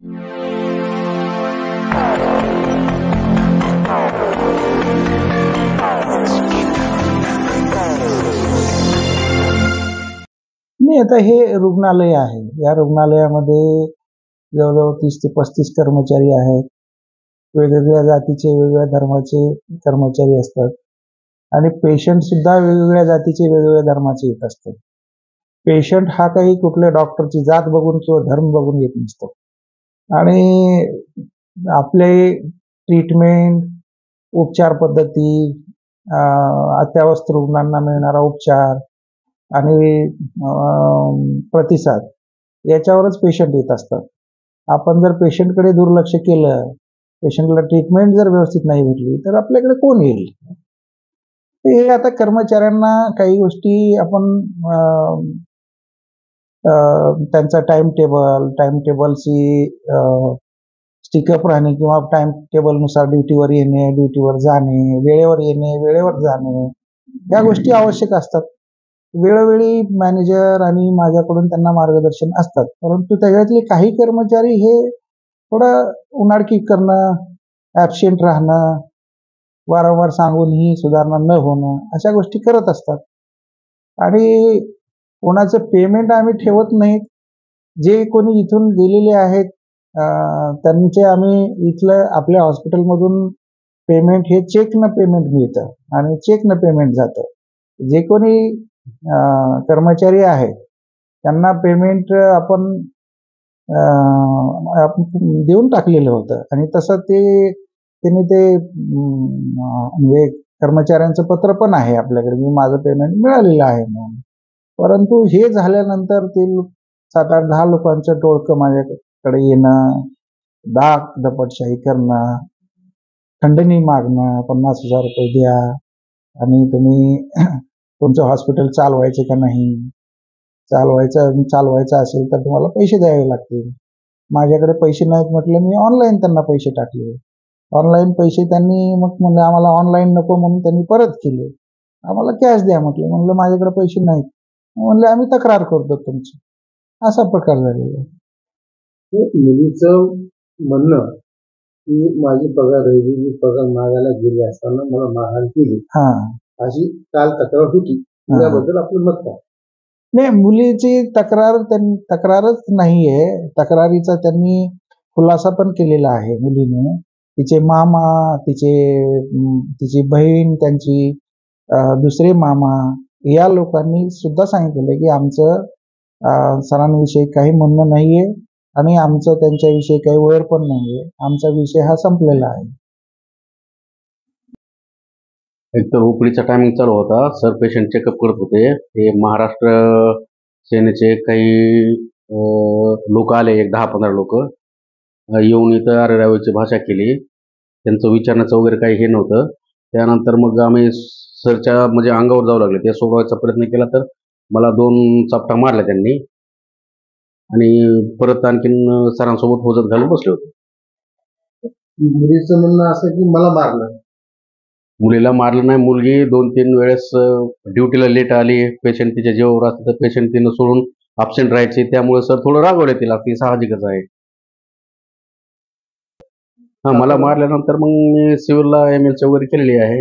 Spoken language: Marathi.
नाही, आता हे रुग्णालय आहे. या रुग्णालयामध्ये जवळजवळ 30 ते 35 कर्मचारी आहेत. वेगवेगळ्या जातीचे, वेगवेगळ्या धर्माचे कर्मचारी असतात आणि पेशंट सुद्धा वेगवेगळ्या जातीचे, वेगवेगळ्या धर्माचे येत असतात. पेशंट हा काही कुठल्या डॉक्टरची जात बघून किंवा धर्म बघून येत नसतो आणि आपले ट्रीटमेंट, उपचार पद्धती, अत्यावस्थ रुग्णांना मिळणारा उपचार आणि प्रतिसाद याच्यावरच पेशंट येत असतात. आपण जर पेशंटकडे दुर्लक्ष केलं, पेशंटला ट्रीटमेंट जर व्यवस्थित नाही भेटली तर आपल्याकडे कोण येईल? हे आता कर्मचाऱ्यांना काही गोष्टी आपण त्यांचा टाइम टेबलची स्टिकअप राहणे किंवा टाइम टेबलनुसार ड्युटीवर येणे, ड्युटीवर जाणे, वेळेवर येणे, वेळेवर जाणे या गोष्टी आवश्यक असतात. वेळोवेळी मॅनेजर आणि माझ्याकडून त्यांना मार्गदर्शन असतात, परंतु त्याच्यातले काही कर्मचारी हे थोडं उनाडकी करणं, ॲब्सेंट राहणं, वारंवार सांगूनही सुधारणा न होणं अशा गोष्टी करत असतात आणि कोणाचं पेमेंट आम्ही ठेवत नाहीत. जे कोणी इथून गेलेले आहेत त्यांचे आम्ही इथलं आपल्या हॉस्पिटलमधून पेमेंट हे चेकनं पेमेंट मिळतं आणि चेकनं पेमेंट जातं. जे कोणी कर्मचारी आहेत त्यांना पेमेंट आपण देऊन टाकलेलं होतं आणि तसं त्यांनी ते म्हणजे कर्मचाऱ्यांचं पत्र पण आहे आपल्याकडे, मी माझं पेमेंट मिळालेलं आहे म्हणून. परंतु हे झाल्यानंतर ते 7-8-10 लोकांचं टोळकं माझ्याकडे येणं, दपटशाही करणं, खंडणी मागणं, 50,000 रुपये द्या आणि तुम्ही तुमचं हॉस्पिटल चालवायचं का नाही, चालवायचं असेल तर तुम्हाला पैसे द्यावे लागतील. माझ्याकडे पैसे नाहीत म्हटलं, मी ऑनलाईन त्यांना पैसे टाकले. ऑनलाईन पैसे त्यांनी मग म्हणले आम्हाला ऑनलाईन नको म्हणून त्यांनी परत केले. आम्हाला कॅश द्या म्हटलं. म्हणलं माझ्याकडे पैसे नाहीत. म्हणले आम्ही तक्रार करतो तुमची. असा प्रकार झालेला आहे. मुलीचं म्हणणं की माझी पगार राहिली, मी पगार मागायला गेले असताना मला मारहाण केली, अशी काल तक्रार होती. त्याबद्दल आपलं मत काय? नाही, मुलीची तक्रारच नाहीये. तक्रारीचा त्यांनी खुलासा पण केलेला आहे मुलीने. तिचे मामा, तिची बहीण, त्यांची दुसरे मामा या लोकांनी सुद्धा सांगितलेलं की आमचं सरांविषयी काही म्हणणं नाहीये आणि आमचं त्यांच्याविषयी काही वैर पण नाहीये. आमचा विषय हा संपलेला आहे. एक तर ओपीडीचा टायमिंग चालू होता. सर पेशंट चेकअप करत होते. हे महाराष्ट्र सेनेचे काही लोक आले, एक 10-15 लोक येऊन इथं अरेरावीची भाषा केली. त्यांचं विचारण्याचं वगैरे काही हे नव्हतं. त्यानंतर मग आम्ही सरच्या म्हणजे अंगावर जाऊ लागले. ते सोडवायचा प्रयत्न केला तर मला 2 चापटा मारल्या त्यांनी आणि परत आणखीन सरांसोबत होजत घालून बसले होते. मुलीचं म्हणणं असं की मला मारलं. मुलीला मारलं नाही. मुलगी 2-3 वेळेस ड्युटीला लेट आली. पेशंट तिच्या जेवावर असतं तर पेशंट तिनं सोडून अब्सेंट राहायची. त्यामुळे सर थोडं रागवले तिला. ती साहजिकच आहे. मला मारल्यानंतर मग मी सिव्हिलला MLC वगैरे केलेली आहे.